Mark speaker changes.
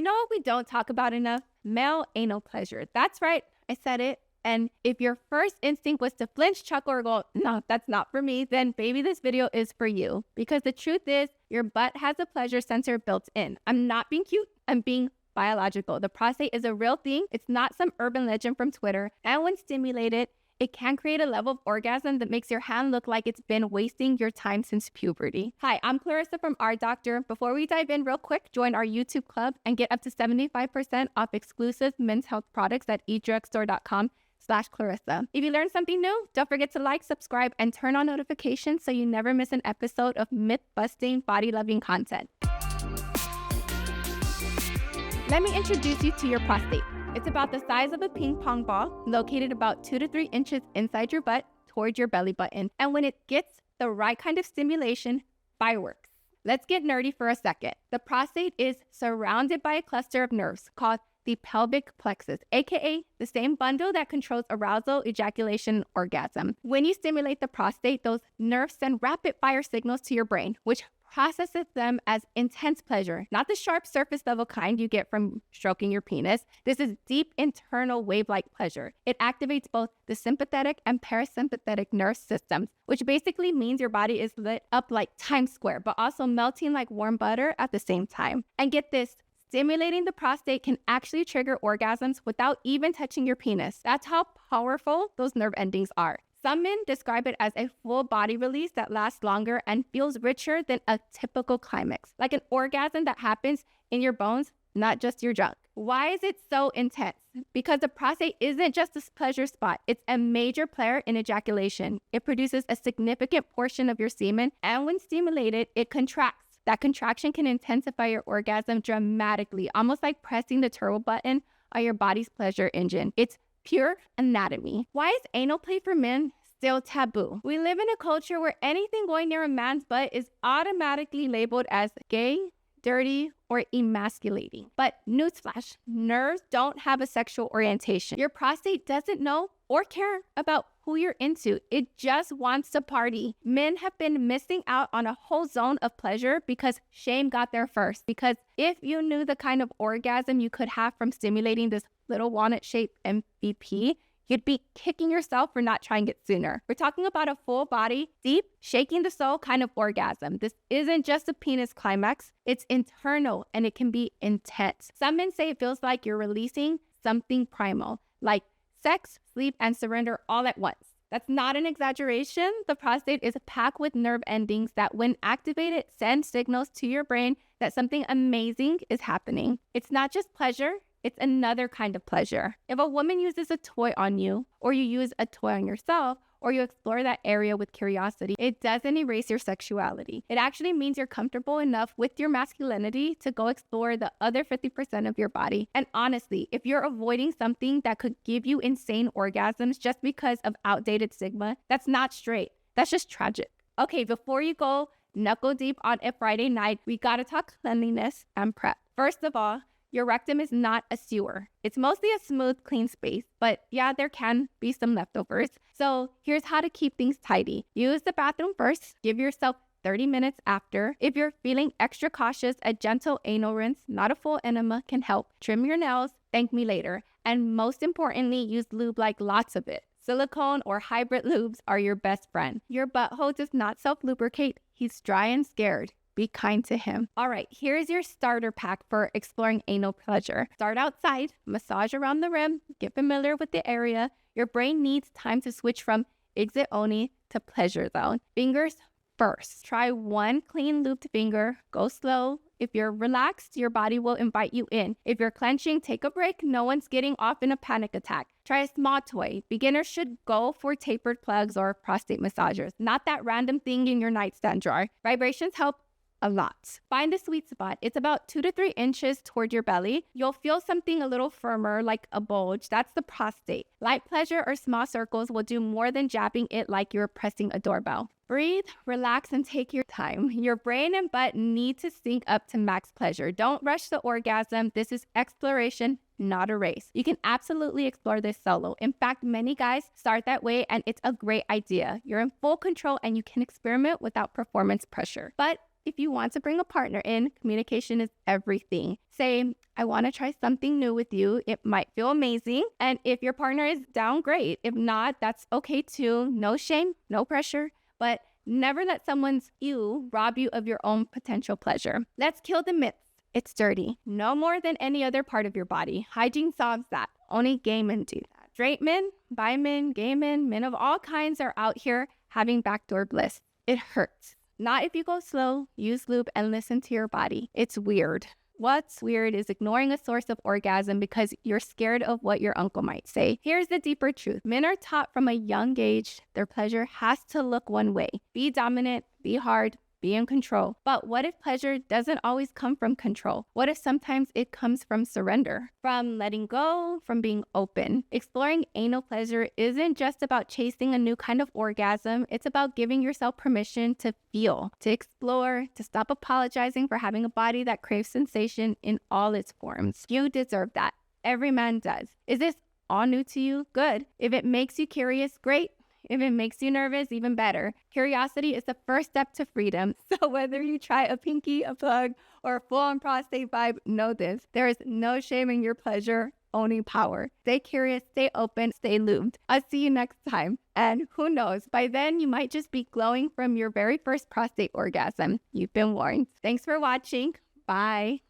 Speaker 1: know what we don't talk about enough? Male anal pleasure. That's right, I said it. And if your first instinct was to flinch, chuckle, or go, no, that's not for me, then baby, this video is for you. Because the truth is, your butt has a pleasure sensor built in. I'm not being cute, I'm being biological. The prostate is a real thing. It's not some urban legend from Twitter. And when stimulated, it can create a level of orgasm that makes your hand look like it's been wasting your time since puberty. Hi, I'm Clarissa from OurDoctor. Before we dive in real quick, join our YouTube club and get up to 75% off exclusive men's health products at edrugstore.com/Clarissa. If you learned something new, don't forget to like, subscribe, and turn on notifications so you never miss an episode of myth-busting, body-loving content. Let me introduce you to your prostate. It's about the size of a ping pong ball, located about 2 to 3 inches inside your butt towards your belly button. And when it gets the right kind of stimulation, fireworks. Let's get nerdy for a second. The prostate is surrounded by a cluster of nerves called the pelvic plexus, aka the same bundle that controls arousal, ejaculation, and orgasm. When you stimulate the prostate, those nerves send rapid fire signals to your brain, which processes them as intense pleasure, not the sharp surface level kind you get from stroking your penis. This is deep internal wave-like pleasure. It activates both the sympathetic and parasympathetic nerve systems, which basically means your body is lit up like Times Square, but also melting like warm butter at the same time. And get this, stimulating the prostate can actually trigger orgasms without even touching your penis. That's how powerful those nerve endings are. Some men describe it as a full body release that lasts longer and feels richer than a typical climax, like an orgasm that happens in your bones, not just your junk. Why is it so intense? Because the prostate isn't just a pleasure spot, it's a major player in ejaculation. It produces a significant portion of your semen, and when stimulated, it contracts. That contraction can intensify your orgasm dramatically, almost like pressing the turbo button on your body's pleasure engine. It's pure anatomy. Why is anal play for men still taboo? We live in a culture where anything going near a man's butt is automatically labeled as gay, dirty, or emasculating. But newsflash, nerves don't have a sexual orientation. Your prostate doesn't know or care about who you're into. It just wants to party. Men have been missing out on a whole zone of pleasure because shame got there first. Because if you knew the kind of orgasm you could have from stimulating this little walnut-shaped MVP, you'd be kicking yourself for not trying it sooner. We're talking about a full body, deep, shaking the soul kind of orgasm. This isn't just a penis climax. It's internal and it can be intense. Some men say it feels like you're releasing something primal, like sex, sleep, and surrender all at once. That's not an exaggeration. The prostate is packed with nerve endings that, when activated, send signals to your brain that something amazing is happening. It's not just pleasure, it's another kind of pleasure. If a woman uses a toy on you, or you use a toy on yourself, or you explore that area with curiosity, it doesn't erase your sexuality. It actually means you're comfortable enough with your masculinity to go explore the other 50% of your body. And honestly, if you're avoiding something that could give you insane orgasms just because of outdated stigma, that's not straight. That's just tragic. Okay, before you go knuckle deep on a Friday night, we gotta talk cleanliness and prep. First of all, your rectum is not a sewer. It's mostly a smooth, clean space, but yeah, there can be some leftovers. So here's how to keep things tidy. Use the bathroom first. Give yourself 30 minutes after. If you're feeling extra cautious, a gentle anal rinse, not a full enema, can help. Trim your nails. Thank me later. And most importantly, use lube, like lots of it. Silicone or hybrid lubes are your best friend. Your butthole does not self-lubricate. He's dry and scared. Be kind to him. All right, here's your starter pack for exploring anal pleasure. Start outside, massage around the rim, get familiar with the area. Your brain needs time to switch from exit only to pleasure zone. Fingers first. Try one clean looped finger. Go slow. If you're relaxed, your body will invite you in. If you're clenching, take a break. No one's getting off in a panic attack. Try a small toy. Beginners should go for tapered plugs or prostate massagers, not that random thing in your nightstand drawer. Vibrations help a lot. Find the sweet spot. It's about 2 to 3 inches toward your belly. You'll feel something a little firmer, like a bulge. That's the prostate. Light pleasure or small circles will do more than jabbing it like you're pressing a doorbell. Breathe, relax, and take your time. Your brain and butt need to sync up to max pleasure. Don't rush the orgasm. This is exploration, not a race. You can absolutely explore this solo. In fact, many guys start that way, and it's a great idea. You're in full control and you can experiment without performance pressure. But if you want to bring a partner in, communication is everything. Say, I want to try something new with you. It might feel amazing. And if your partner is down, great. If not, that's okay too. No shame, no pressure, but never let someone's you rob you of your own potential pleasure. Let's kill the myths. It's dirty. No more than any other part of your body. Hygiene solves that. Only gay men do that. Straight men, bi men, gay men, men of all kinds are out here having backdoor bliss. It hurts. Not if you go slow, use lube, and listen to your body. It's weird. What's weird is ignoring a source of orgasm because you're scared of what your uncle might say. Here's the deeper truth. Men are taught from a young age their pleasure has to look one way. Be dominant, be hard, be in control. But what if pleasure doesn't always come from control? What if sometimes it comes from surrender, from letting go, from being open? Exploring anal pleasure isn't just about chasing a new kind of orgasm. It's about giving yourself permission to feel, to explore, to stop apologizing for having a body that craves sensation in all its forms. You deserve that. Every man does. Is this all new to you? Good. If it makes you curious, great. If it makes you nervous, even better. Curiosity is the first step to freedom. So whether you try a pinky, a plug, or a full-on prostate vibe, know this. There is no shame in your pleasure, only power. Stay curious, stay open, stay lubed. I'll see you next time. And who knows, by then you might just be glowing from your very first prostate orgasm. You've been warned. Thanks for watching. Bye.